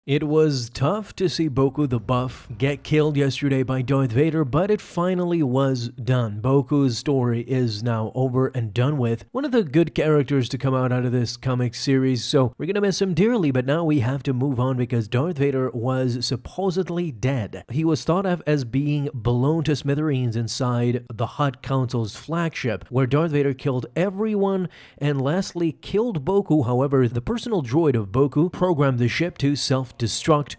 It was tough to see Boku the Buff get killed yesterday by Darth Vader, but it finally was done. Boku's story is now over and done with. One of the good characters to come out of this comic series, so we're gonna miss him dearly, but now we have to move on because Darth Vader was supposedly dead. He was thought of as being blown to smithereens inside the Hutt Council's flagship, where Darth Vader killed everyone and lastly killed Boku. However, the personal droid of Boku programmed the ship to self-destruct,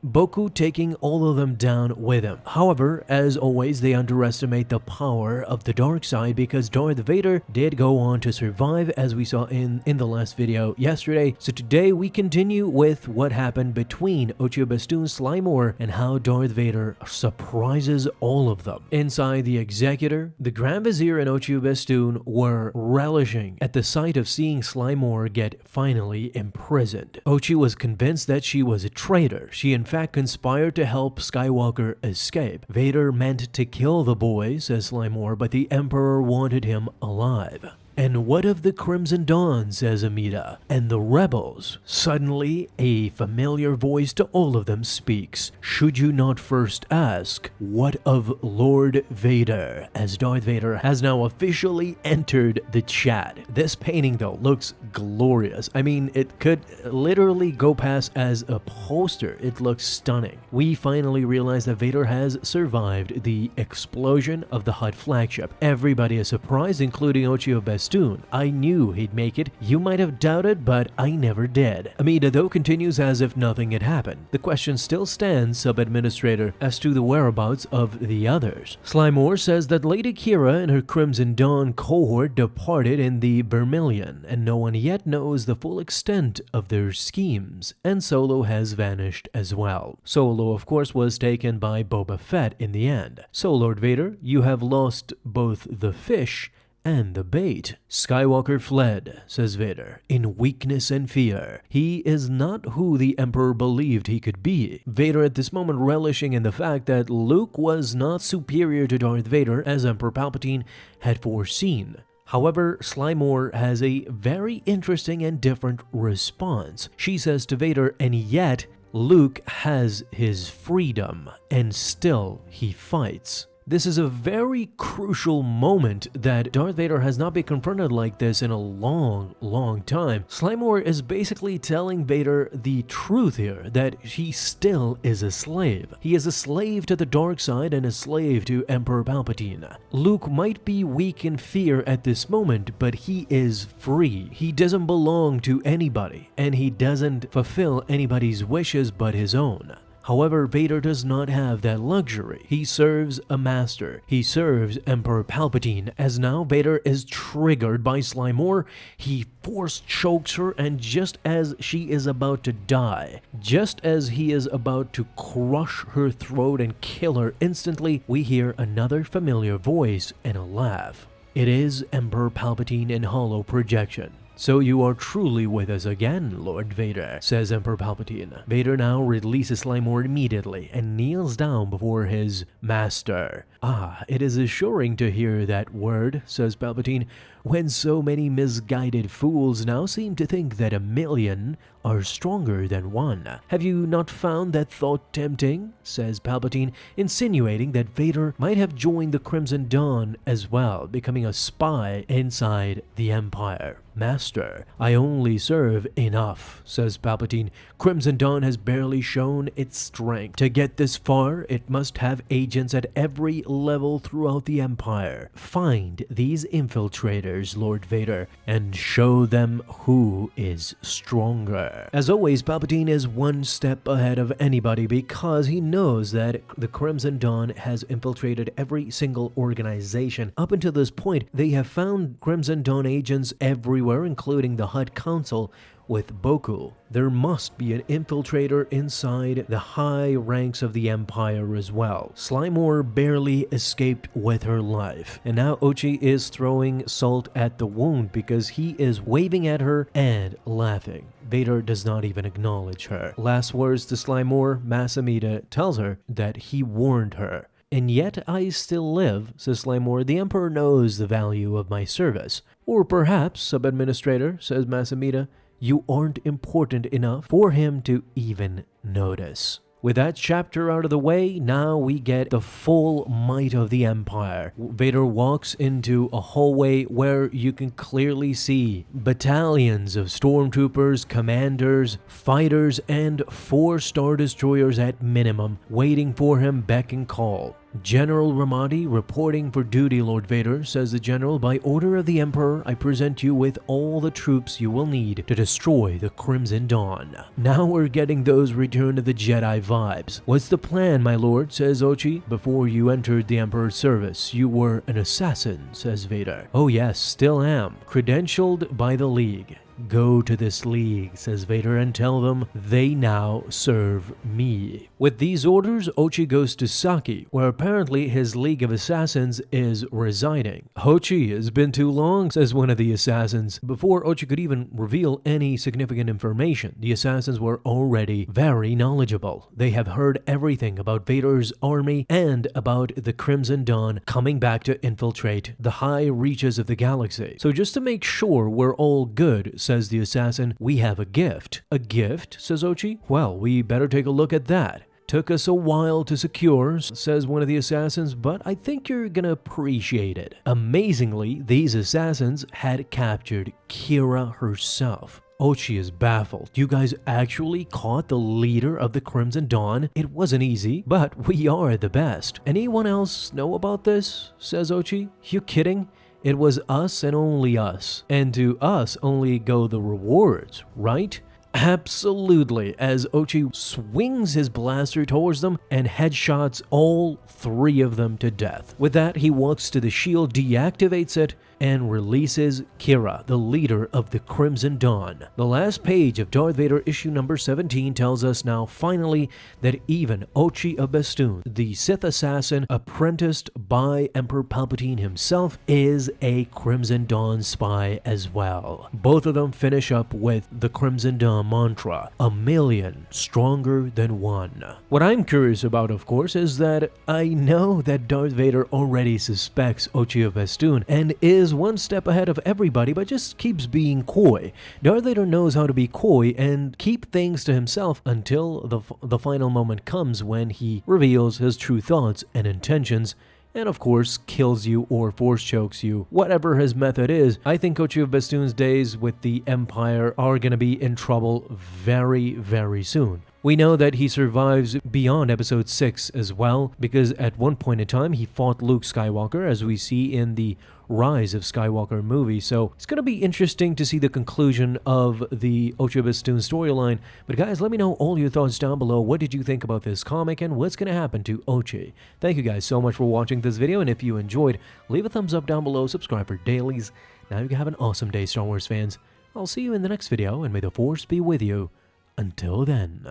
Boku taking all of them down with him. However, as always, they underestimate the power of the dark side because Darth Vader did go on to survive, as we saw in the last video yesterday. So today we continue with what happened between Ochi of Bestoon, Sly Moore, and how Darth Vader surprises all of them. Inside the Executor, the Grand Vizier and Ochi of Bestoon were relishing at the sight of seeing Sly Moore get finally imprisoned. Ochi was convinced that she was a traitor. She in fact conspired to help Skywalker escape. Vader meant to kill the boy, says Sly Moore, but the Emperor wanted him alive. And what of the Crimson Dawn, says Amida, and the rebels? Suddenly, a familiar voice to all of them speaks. Should you not first ask, what of Lord Vader? As Darth Vader has now officially entered the chat. This painting, though, looks glorious. I mean, it could literally go past as a poster. It looks stunning. We finally realize that Vader has survived the explosion of the Hutt flagship. Everybody is surprised, including Ochi of Bestoon. I knew he'd make it. You might have doubted, but I never did. Amida, though, continues as if nothing had happened. The question still stands, Sub-Administrator, as to the whereabouts of the others. Sly Moore says that Lady Kira and her Crimson Dawn cohort departed in the Vermilion, and no one yet knows the full extent of their schemes, and Solo has vanished as well. Solo, of course, was taken by Boba Fett in the end. So, Lord Vader, you have lost both the fish and the bait. Skywalker fled, says Vader, in weakness and fear. He is not who the Emperor believed he could be. Vader at this moment relishing in the fact that Luke was not superior to Darth Vader as Emperor Palpatine had foreseen. However, Sly Moore has a very interesting and different response. She says to Vader, and yet Luke has his freedom, and still he fights. This is a very crucial moment that Darth Vader has not been confronted like this in a long time. Sly Moore is basically telling Vader the truth here, that he still is a slave. He is a slave to the dark side and a slave to Emperor Palpatine. Luke might be weak in fear at this moment, but he is free. He doesn't belong to anybody, and he doesn't fulfill anybody's wishes but his own. However, Vader does not have that luxury. He serves a master. He serves Emperor Palpatine. As now Vader is triggered by Sly Moore, he force chokes her, and just as she is about to die, just as he is about to crush her throat and kill her instantly, we hear another familiar voice and a laugh. It is Emperor Palpatine in hollow projection. So you are truly with us again, Lord Vader, says Emperor Palpatine. Vader now releases Sly Moore immediately and kneels down before his master. Ah, it is assuring to hear that word, says Palpatine, when so many misguided fools now seem to think that 1,000,000 are stronger than one. Have you not found that thought tempting? Says Palpatine, insinuating that Vader might have joined the Crimson Dawn as well, becoming a spy inside the Empire. Master, I only serve enough, says Palpatine. Crimson Dawn has barely shown its strength. To get this far, it must have agents at every level throughout the Empire. Find these infiltrators, Lord Vader, and show them who is stronger. As always, Palpatine is one step ahead of anybody because he knows that the Crimson Dawn has infiltrated every single organization. Up until this point, they have found Crimson Dawn agents everywhere, including the Hutt Council with Boku. There must be an infiltrator inside the high ranks of the Empire as well. Sly Moore barely escaped with her life, and now Ochi is throwing salt at the wound because he is waving at her and laughing. Vader does not even acknowledge her. Last words to Sly Moore, Mas Amida tells her that he warned her. And yet I still live, says Sly Moore. The Emperor knows the value of my service. Or perhaps, Sub-Administrator, says Mas Amida, You aren't important enough for him to even notice. With that chapter out of the way, now we get the full might of the Empire. Vader walks into a hallway where you can clearly see battalions of stormtroopers, commanders, fighters, and 4 Star Destroyers at minimum, waiting for him beck and call. General Ramadi reporting for duty, Lord Vader, says the general. By order of the Emperor, I present you with all the troops you will need to destroy the Crimson Dawn. Now we're getting those Return of the Jedi vibes. What's the plan, my lord, says Ochi. Before you entered the Emperor's service, you were an assassin, says Vader. Oh yes, still am. Credentialed by the League. Go to this league, says Vader, and tell them they now serve me. With these orders, Ochi goes to Saki, where apparently his League of Assassins is residing. Ochi, it's been too long, says one of the assassins. Before Ochi could even reveal any significant information, the assassins were already very knowledgeable. They have heard everything about Vader's army and about the Crimson Dawn coming back to infiltrate the high reaches of the galaxy. So just to make sure we're all good, says the assassin, we have a gift. A gift, says Ochi? Well, we better take a look at that. Took us a while to secure, says one of the assassins, but I think you're gonna appreciate it. Amazingly, these assassins had captured Kira herself. Ochi is baffled. You guys actually caught the leader of the Crimson Dawn? It wasn't easy, but we are the best. Anyone else know about this? Says Ochi. You kidding? It was us and only us. And to us only go the rewards, right? Absolutely, as Ochi swings his blaster towards them and headshots all 3 of them to death. With that, he walks to the shield, deactivates it, and releases Kira, the leader of the Crimson Dawn. The last page of Darth Vader issue number 17 tells us now finally that even Ochi of Bestoon, the Sith assassin apprenticed by Emperor Palpatine himself, is a Crimson Dawn spy as well. Both of them finish up with the Crimson Dawn mantra, a million stronger than one. What I'm curious about, of course, is that I know that Darth Vader already suspects Ochi of Bestoon and is one step ahead of everybody, but just keeps being coy. Darth Vader knows how to be coy and keep things to himself until the final moment comes when he reveals his true thoughts and intentions, and of course kills you or force chokes you. Whatever his method is, I think Ochi of Bestoon's days with the Empire are gonna be in trouble very, very soon. We know that he survives beyond episode 6 as well, because at one point in time he fought Luke Skywalker, as we see in the Rise of Skywalker movie. So it's going to be interesting to see the conclusion of the Ochi of Bestoon storyline. But guys, let me know all your thoughts down below. What did you think about this comic and what's going to happen to Ochi? Thank you guys so much for watching this video, and if you enjoyed, leave a thumbs up down below, subscribe for dailies. Now you can have an awesome day, Star Wars fans. I'll see you in the next video, and may the Force be with you. Until then.